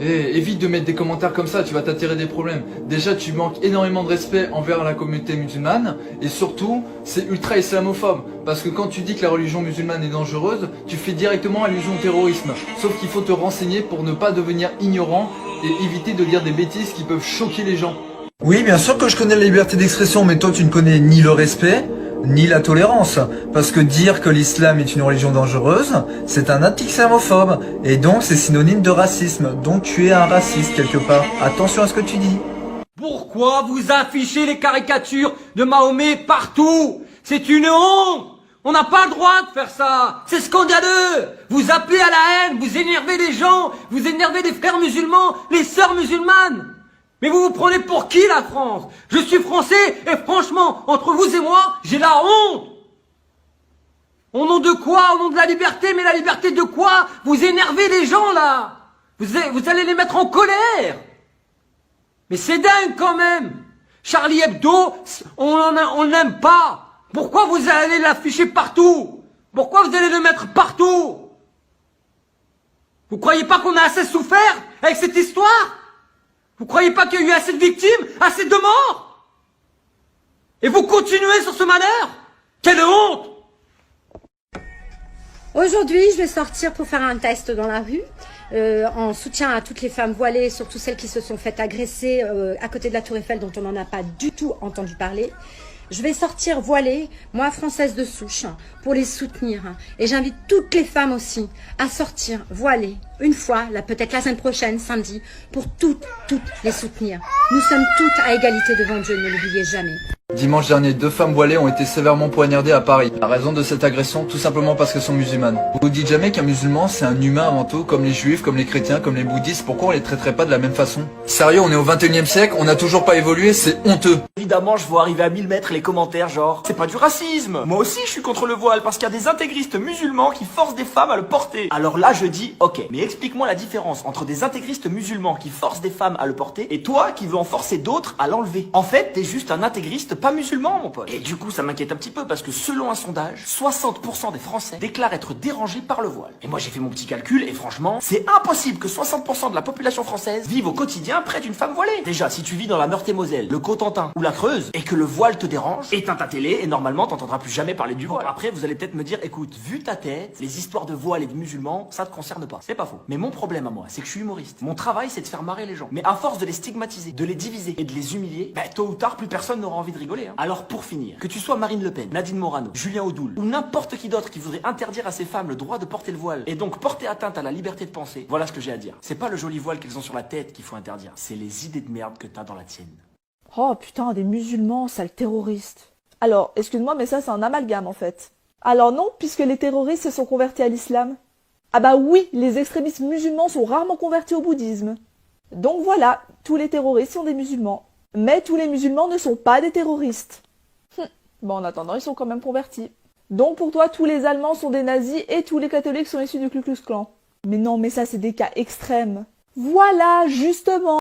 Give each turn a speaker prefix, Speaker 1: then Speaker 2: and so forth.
Speaker 1: Eh, évite de mettre des commentaires comme ça, tu vas t'attirer des problèmes. Déjà, tu manques énormément de respect envers la communauté musulmane, et surtout, c'est ultra islamophobe. Parce que quand tu dis que la religion musulmane est dangereuse, tu fais directement allusion au terrorisme. Sauf qu'il faut te renseigner pour ne pas devenir ignorant et éviter de dire des bêtises qui peuvent choquer les gens.
Speaker 2: Oui, bien sûr que je connais la liberté d'expression, mais toi tu ne connais ni le respect, ni la tolérance. Parce que dire que l'islam est une religion dangereuse, c'est un acte islamophobe. Et donc c'est synonyme de racisme. Donc tu es un raciste quelque part. Attention à ce que tu dis.
Speaker 3: Pourquoi vous affichez les caricatures de Mahomet partout? C'est une honte! On n'a pas le droit de faire ça! C'est scandaleux! Vous appelez à la haine, vous énervez les gens, vous énervez les frères musulmans, les sœurs musulmanes! Mais vous vous prenez pour qui la France? Je suis français et franchement, entre vous et moi, j'ai la honte! Au nom de quoi? Au nom de la liberté? Mais la liberté de quoi? Vous énervez les gens là! Vous allez les mettre en colère! Mais c'est dingue quand même! Charlie Hebdo, on n'aime pas! Pourquoi vous allez l'afficher partout? Pourquoi vous allez le mettre partout? Vous croyez pas qu'on a assez souffert avec cette histoire? Vous croyez pas qu'il y a eu assez de victimes, assez de morts? Et vous continuez sur ce malheur? Quelle honte!
Speaker 4: Aujourd'hui, je vais sortir pour faire un test dans la rue, en soutien à toutes les femmes voilées, surtout celles qui se sont faites agresser à côté de la Tour Eiffel, dont on n'en a pas du tout entendu parler. Je vais sortir voilée, moi française de souche, pour les soutenir. Et j'invite toutes les femmes aussi à sortir voilées, une fois, là peut-être la semaine prochaine, samedi, pour toutes les soutenir. Nous sommes toutes à égalité devant Dieu, ne l'oubliez jamais.
Speaker 1: Dimanche dernier, 2 femmes voilées ont été sévèrement poignardées à Paris. La raison de cette agression, tout simplement parce qu'elles sont musulmanes. Vous vous dites jamais qu'un musulman c'est un humain avant tout, comme les juifs, comme les chrétiens, comme les bouddhistes, pourquoi on les traiterait pas de la même façon? Sérieux, on est au 21e siècle, on n'a toujours pas évolué, c'est honteux.
Speaker 5: Évidemment, je vois arriver à 1000 mètres les commentaires genre c'est pas du racisme. Moi aussi, je suis contre le voile parce qu'il y a des intégristes musulmans qui forcent des femmes à le porter. Alors là, je dis ok, mais explique-moi la différence entre des intégristes musulmans qui forcent des femmes à le porter et toi qui veux en forcer d'autres à l'enlever. En fait, t'es juste un intégriste pas musulman, mon pote. Et du coup, ça m'inquiète un petit peu parce que selon un sondage, 60% des Français déclarent être dérangés par le voile. Et moi, j'ai fait mon petit calcul et franchement, c'est impossible que 60% de la population française vive au quotidien près d'une femme voilée. Déjà, si tu vis dans la Meurthe-et-Moselle, le Cotentin ou la Creuse et que le voile te dérange, éteins ta télé et normalement, t'entendras plus jamais parler du voile. Après, vous allez peut-être me dire, écoute, vu ta tête, les histoires de voile et de musulmans, ça te concerne pas. C'est pas faux. Mais mon problème à moi, c'est que je suis humoriste. Mon travail, c'est de faire marrer les gens. Mais à force de les stigmatiser, de les diviser et de les humilier, tôt ou tard, plus personne n'aura envie de rigoler. Alors pour finir, que tu sois Marine Le Pen, Nadine Morano, Julien Audoul ou n'importe qui d'autre qui voudrait interdire à ces femmes le droit de porter le voile et donc porter atteinte à la liberté de penser, voilà ce que j'ai à dire. C'est pas le joli voile qu'elles ont sur la tête qu'il faut interdire, c'est les idées de merde que t'as dans la tienne.
Speaker 6: Oh putain, des musulmans, sales terroristes. Alors, excuse-moi, mais ça c'est un amalgame en fait. Alors non, puisque les terroristes se sont convertis à l'islam. Ah bah oui, les extrémistes musulmans sont rarement convertis au bouddhisme. Donc voilà, tous les terroristes sont des musulmans. Mais tous les musulmans ne sont pas des terroristes. Bon, en attendant, ils sont quand même convertis. Donc pour toi, tous les Allemands sont des nazis et tous les catholiques sont issus du Ku Klux Klan. Mais non, mais ça c'est des cas extrêmes. Voilà, justement.